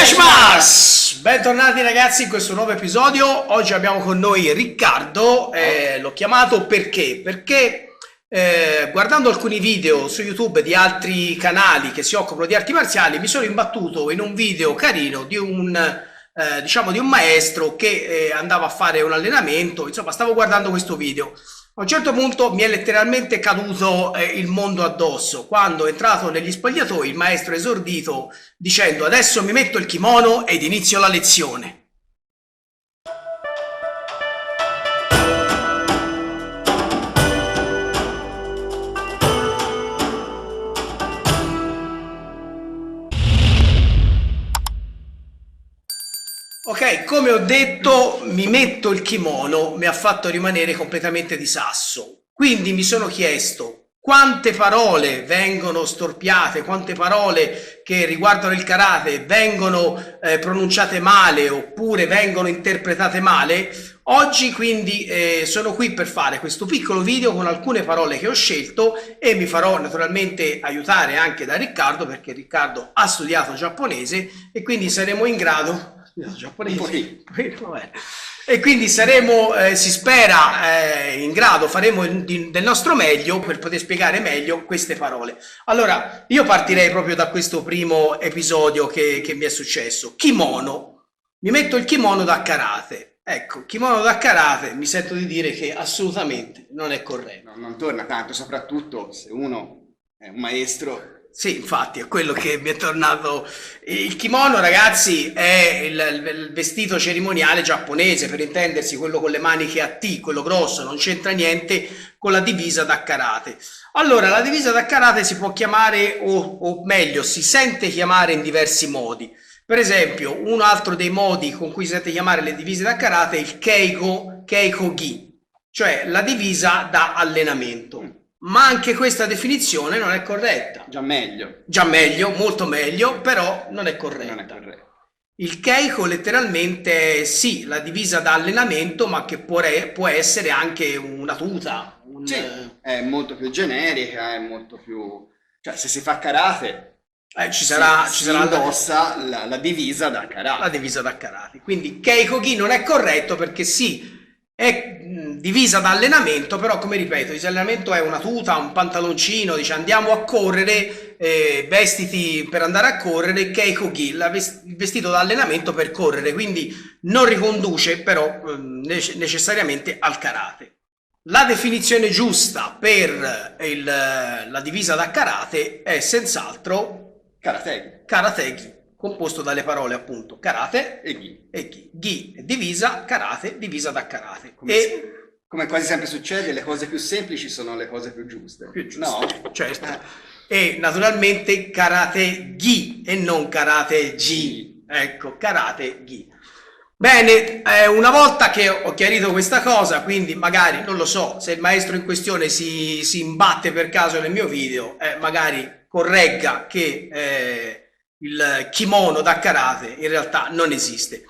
Yeshmas! Bentornati ragazzi in questo nuovo episodio. Oggi abbiamo con noi Riccardo, l'ho chiamato perché? Perché guardando alcuni video su YouTube di altri canali che si occupano di arti marziali mi sono imbattuto in un video carino di di un maestro che andava a fare un allenamento. Insomma, stavo guardando questo video. A un certo punto mi è letteralmente caduto il mondo addosso quando è entrato negli spogliatoi il maestro esordito dicendo: adesso mi metto il kimono ed inizio la lezione. Ok, come ho detto, mi metto il kimono, mi ha fatto rimanere completamente di sasso. Quindi mi sono chiesto quante parole vengono storpiate, quante parole che riguardano il karate vengono pronunciate male oppure vengono interpretate male. Oggi quindi sono qui per fare questo piccolo video con alcune parole che ho scelto e mi farò naturalmente aiutare anche da Riccardo, perché Riccardo ha studiato giapponese e quindi saremo in grado... giapponese. E quindi saremo, si spera, in grado, faremo del nostro meglio per poter spiegare meglio queste parole. Allora, io partirei proprio da questo primo episodio che mi è successo. Kimono. Mi metto il kimono da karate. Ecco, kimono da karate, mi sento di dire che assolutamente non è corretto. No, non torna tanto, soprattutto se uno è un maestro. Sì, infatti è quello che mi è tornato. Il kimono, ragazzi, è il vestito cerimoniale giapponese, per intendersi, quello con le maniche a T, quello grosso, non c'entra niente con la divisa da karate. Allora, la divisa da karate si può chiamare, o meglio, si sente chiamare in diversi modi. Per esempio, un altro dei modi con cui si sente chiamare le divise da karate è il keiko-gi, cioè la divisa da allenamento. Ma anche questa definizione non è corretta. Già meglio. Già meglio, molto meglio, però non è corretta. Non è corretto. Il keiko letteralmente è sì, la divisa da allenamento, ma che può essere anche una tuta. Sì, è molto più generica, è molto più... Cioè, se si fa karate, ci sarà indossa la divisa da karate. La divisa da karate. Quindi keiko-gi non è corretto perché sì, è divisa da allenamento, però come ripeto, il allenamento è una tuta, un pantaloncino, dice andiamo a correre, vestiti per andare a correre, keiko-gi, il vestito da allenamento per correre, quindi non riconduce però necessariamente al karate. La definizione giusta per la divisa da karate è senz'altro karategi, composto dalle parole appunto karate e gi. Gi è divisa, karate, divisa da karate. Come quasi sempre succede, le cose più semplici sono le cose più giuste. No? Certo. E naturalmente karate gi e non karate gi. Ecco, karate gi. Bene, una volta che ho chiarito questa cosa, quindi magari, non lo so, se il maestro in questione si imbatte per caso nel mio video, magari corregga che il kimono da karate in realtà non esiste.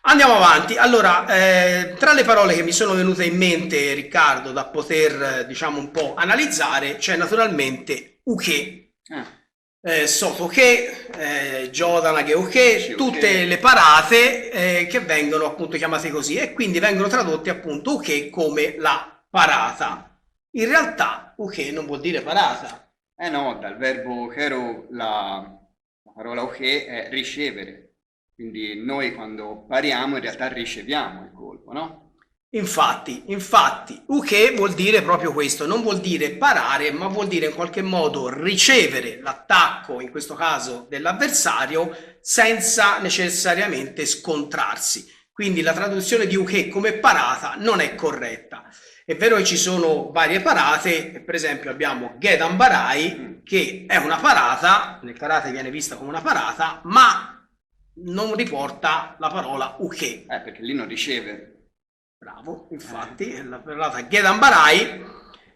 Andiamo avanti. Allora, tra le parole che mi sono venute in mente, Riccardo, da poter diciamo un po' analizzare, c'è naturalmente uke, sotoke, jodanage uke, tutte le parate che vengono appunto chiamate così e quindi vengono tradotte appunto uke come la parata. In realtà uke non vuol dire parata. No, dal verbo kero la parola uke è ricevere. Quindi noi quando pariamo in realtà riceviamo il colpo, no? Infatti, uke vuol dire proprio questo, non vuol dire parare, ma vuol dire in qualche modo ricevere l'attacco, in questo caso dell'avversario, senza necessariamente scontrarsi. Quindi la traduzione di uke come parata non è corretta. È vero che ci sono varie parate, per esempio abbiamo Gedan Barai, che è una parata, nel karate viene vista come una parata, ma non riporta la parola uke. Perché lì non riceve. Bravo, infatti, la parata Gedan Barai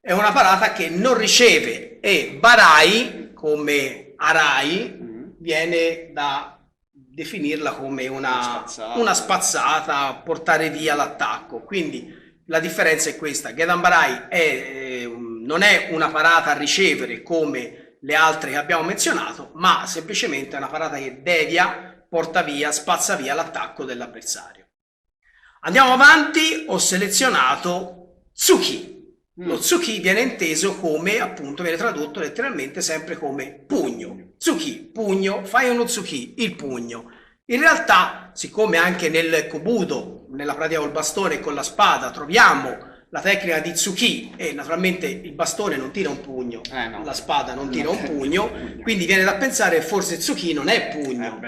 è una parata che non riceve e Barai, come Arai, viene da definirla come una spazzata, portare via l'attacco. Quindi la differenza è questa: Gedan Barai non è una parata a ricevere come le altre che abbiamo menzionato, ma semplicemente è una parata che devia porta via, spazza via l'attacco dell'avversario. Andiamo avanti, ho selezionato tsuki. Lo tsuki viene inteso come, appunto, viene tradotto letteralmente sempre come pugno. Tsuki, pugno, fai uno tsuki, il pugno. In realtà, siccome anche nel kobudo, nella pratica col bastone e con la spada, troviamo la tecnica di tsuki e naturalmente il bastone non tira un pugno, no. la spada non tira un pugno, quindi viene da pensare che forse tsuki non è pugno.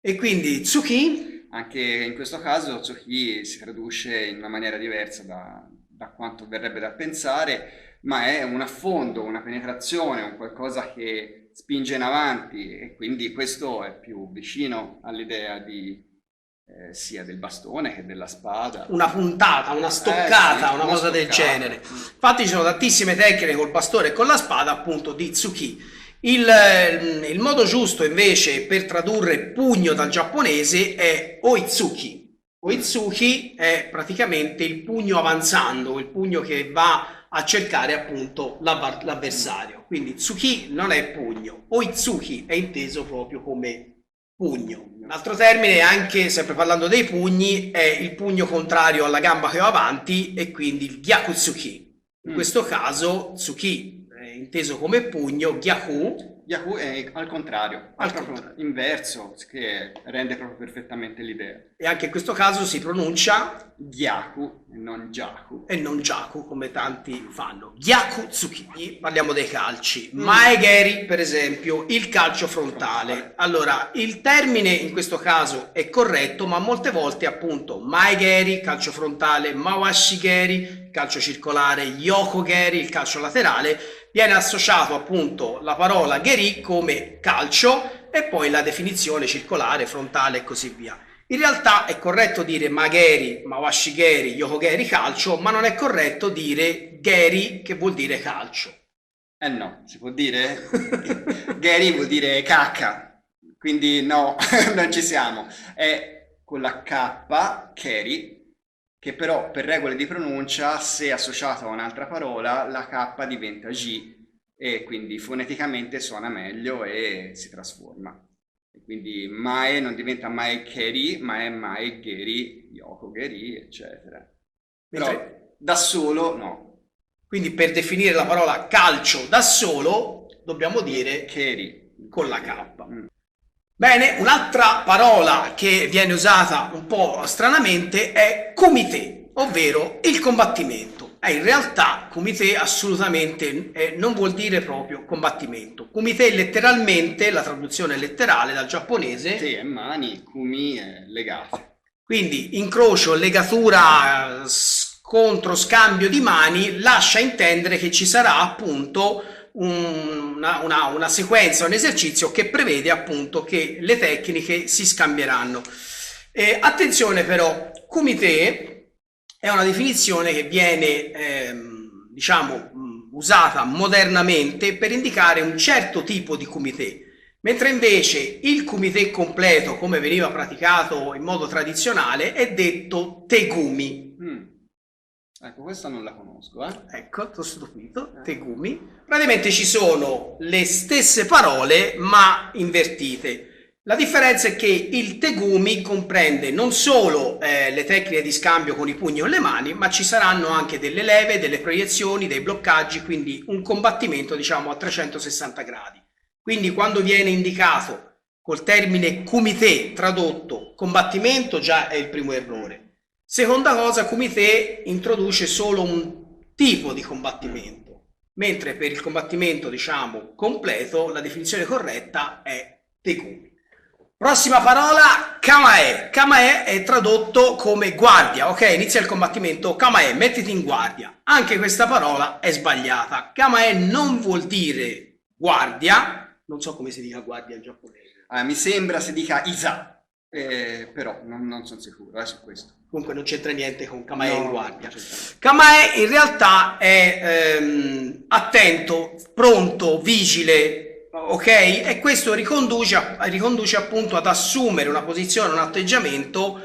E quindi tsuki? Anche in questo caso tsuki si traduce in una maniera diversa da quanto verrebbe da pensare, ma è un affondo, una penetrazione, un qualcosa che spinge in avanti, e quindi questo è più vicino all'idea di sia del bastone che della spada. Una puntata, una stoccata, sì, una cosa del genere. Infatti ci sono tantissime tecniche col bastone e con la spada, appunto, di tsuki. Il modo giusto invece per tradurre pugno dal giapponese è oitsuki. Oitsuki è praticamente il pugno avanzando, il pugno che va a cercare appunto l'avversario. Quindi tsuki non è pugno, oitsuki è inteso proprio come pugno. Un altro termine, anche sempre parlando dei pugni, è il pugno contrario alla gamba che va avanti, e quindi il gyakutsuki. In questo caso tsuki è inteso come pugno, gyaku è al contrario, inverso, che rende proprio perfettamente l'idea. E anche in questo caso si pronuncia gyaku e non jaku. E non jaku, come tanti fanno. Gyakutsuki. Parliamo dei calci. Maegeri, per esempio, il calcio frontale. Allora, il termine in questo caso è corretto, ma molte volte appunto Maegeri, calcio frontale, Mawashigeri, calcio circolare, Yokogeri, il calcio laterale, viene associato appunto la parola geri come calcio e poi la definizione circolare, frontale e così via. In realtà è corretto dire mageri, mawashigeri, yokogeri calcio, ma non è corretto dire geri, che vuol dire calcio. No, si può dire? Geri vuol dire cacca, quindi no, non ci siamo. È con la K, keri, che però per regole di pronuncia, se associata a un'altra parola, la K diventa G e quindi foneticamente suona meglio e si trasforma. E quindi Mae non diventa Mae Keri, ma è Mae Geri, Yoko Geri, eccetera. Però da solo no. Quindi per definire la parola calcio da solo dobbiamo dire Keri con la K. Bene, un'altra parola che viene usata un po' stranamente è kumite, ovvero il combattimento. In realtà kumite assolutamente non vuol dire proprio combattimento. Kumite letteralmente, la traduzione letterale dal giapponese. Sì, è mani, kumi è legate. Quindi incrocio, legatura, scontro, scambio di mani, lascia intendere che ci sarà appunto una sequenza, un esercizio che prevede appunto che le tecniche si scambieranno. Attenzione però, kumite è una definizione che viene diciamo usata modernamente per indicare un certo tipo di kumite, mentre invece il kumite completo, come veniva praticato in modo tradizionale, è detto tegumi. Ecco, questa non la conosco, Ecco, t'ho stupito, tegumi. Praticamente ci sono le stesse parole ma invertite. La differenza è che il tegumi comprende non solo le tecniche di scambio con i pugni o le mani, ma ci saranno anche delle leve, delle proiezioni, dei bloccaggi, quindi un combattimento diciamo a 360 gradi. Quindi quando viene indicato col termine kumite tradotto combattimento, già è il primo errore. Seconda cosa, kumite introduce solo un tipo di combattimento, mentre per il combattimento diciamo completo la definizione corretta è tegumi. Prossima parola, kamae. Kamae è tradotto come guardia, ok? Inizia il combattimento, kamae, mettiti in guardia. Anche questa parola è sbagliata. Kamae non vuol dire guardia, non so come si dica guardia in giapponese. Mi sembra si dica isa, però non sono sicuro su questo. Comunque non c'entra niente con kamae in guardia. Kamae in realtà è attento, pronto, vigile, ok? E questo riconduce appunto ad assumere una posizione, un atteggiamento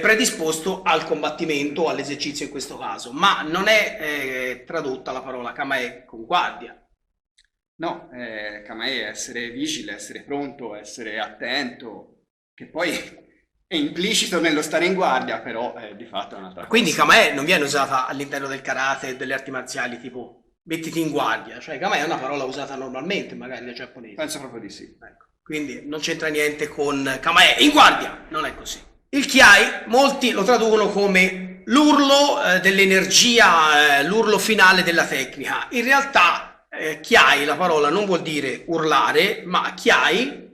predisposto al combattimento, all'esercizio in questo caso, ma non è tradotta la parola kamae con guardia. No, kamae è essere vigile, essere pronto, essere attento. che poi è implicito nello stare in guardia, però di fatto è un'altra cosa. Quindi kamae non viene usata all'interno del karate e delle arti marziali, tipo mettiti in guardia, cioè kamae è una parola usata normalmente magari dai giapponesi. Penso proprio di sì. Ecco. Quindi non c'entra niente con kamae in guardia, non è così. Il kiai molti lo traducono come l'urlo dell'energia, l'urlo finale della tecnica. In realtà kiai, la parola non vuol dire urlare, ma kiai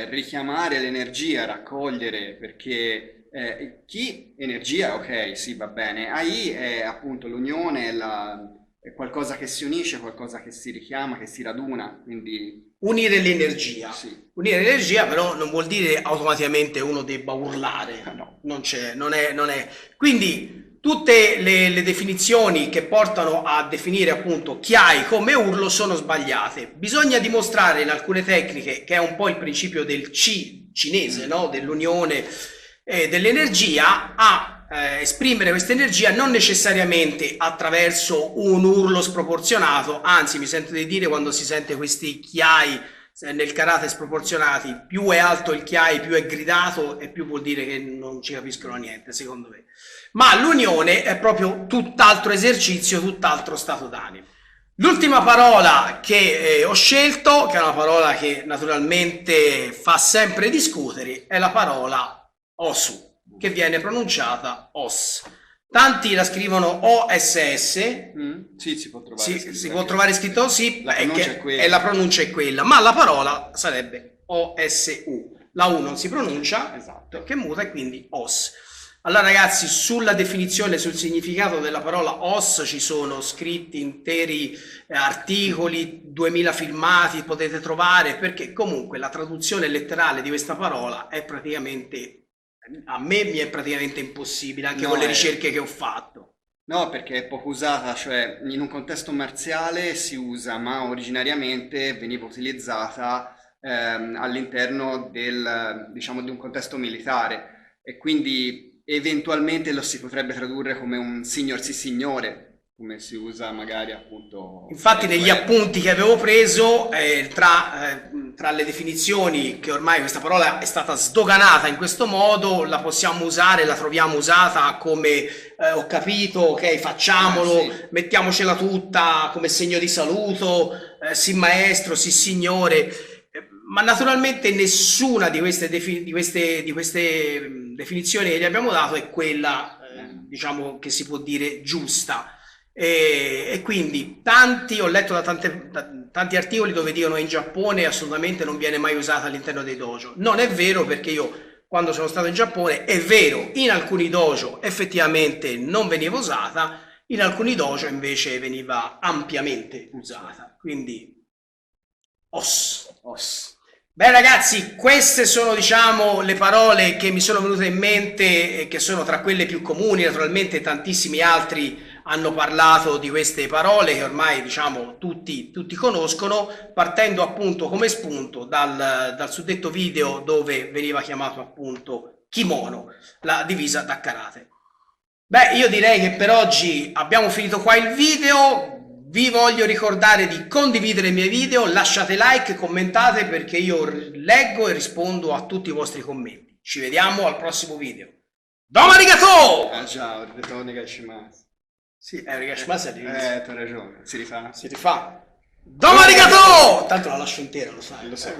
richiamare l'energia, raccogliere, perché chi energia, ok, sì, va bene. AI è appunto l'unione, è qualcosa che si unisce, qualcosa che si richiama, che si raduna, quindi unire l'energia. sì. Unire l'energia però non vuol dire automaticamente uno debba urlare. No. Non è. Quindi tutte le definizioni che portano a definire appunto kiai come urlo sono sbagliate. Bisogna dimostrare in alcune tecniche, che è un po' il principio del chi cinese, no? Dell'unione dell'energia, a esprimere questa energia non necessariamente attraverso un urlo sproporzionato, anzi mi sento di dire, quando si sente questi chiai nel karate sproporzionati, più è alto il chiai, più è gridato e più vuol dire che non ci capiscono niente, secondo me. Ma l'unione è proprio tutt'altro esercizio, tutt'altro stato d'animo. L'ultima parola che ho scelto, che è una parola che naturalmente fa sempre discutere, è la parola osu, che viene pronunciata os. Tanti la scrivono OSS. Sì, si può trovare scritto. Si può trovare scritto così, la pronuncia è quella. E la pronuncia è quella, ma la parola sarebbe OSU. La U non si pronuncia, esatto, che muta, e quindi os. Allora ragazzi, sulla definizione, sul significato della parola os ci sono scritti interi articoli, 2000 filmati potete trovare, perché comunque la traduzione letterale di questa parola è praticamente, a me mi è praticamente impossibile, anche con le ricerche che ho fatto. No, perché è poco usata, cioè in un contesto marziale si usa, ma originariamente veniva utilizzata all'interno del, diciamo, di un contesto militare, e quindi eventualmente lo si potrebbe tradurre come un signor sì signore, come si usa magari appunto. Infatti negli appunti che avevo preso, tra le definizioni, che ormai questa parola è stata sdoganata in questo modo, la possiamo usare, la troviamo usata come ho capito, ok, facciamolo, sì, mettiamocela tutta come segno di saluto, sì maestro, sì signore, ma naturalmente nessuna di queste definizioni che gli abbiamo dato è quella, diciamo, che si può dire giusta. E quindi ho letto da tanti articoli dove dicono in Giappone assolutamente non viene mai usata all'interno dei dojo. Non è vero, perché io quando sono stato in Giappone, è vero, in alcuni dojo effettivamente non veniva usata, in alcuni dojo invece veniva ampiamente usata. Quindi os. Beh ragazzi, queste sono, diciamo, le parole che mi sono venute in mente e che sono tra quelle più comuni. Naturalmente tantissimi altri hanno parlato di queste parole che ormai, diciamo, tutti conoscono, partendo appunto come spunto dal suddetto video dove veniva chiamato appunto kimono, la divisa da karate. Beh, io direi che per oggi abbiamo finito qua il video. Vi voglio ricordare di condividere i miei video, lasciate like, commentate, perché io leggo e rispondo a tutti i vostri commenti. Ci vediamo al prossimo video. Domo arigato! Ciao, ritorno gashimasu. Sì, gashimasu all'inizio. Tu hai ragione, si rifà? Si rifà. Domo arigato! Tanto la lascio intera, lo sai. Lo so.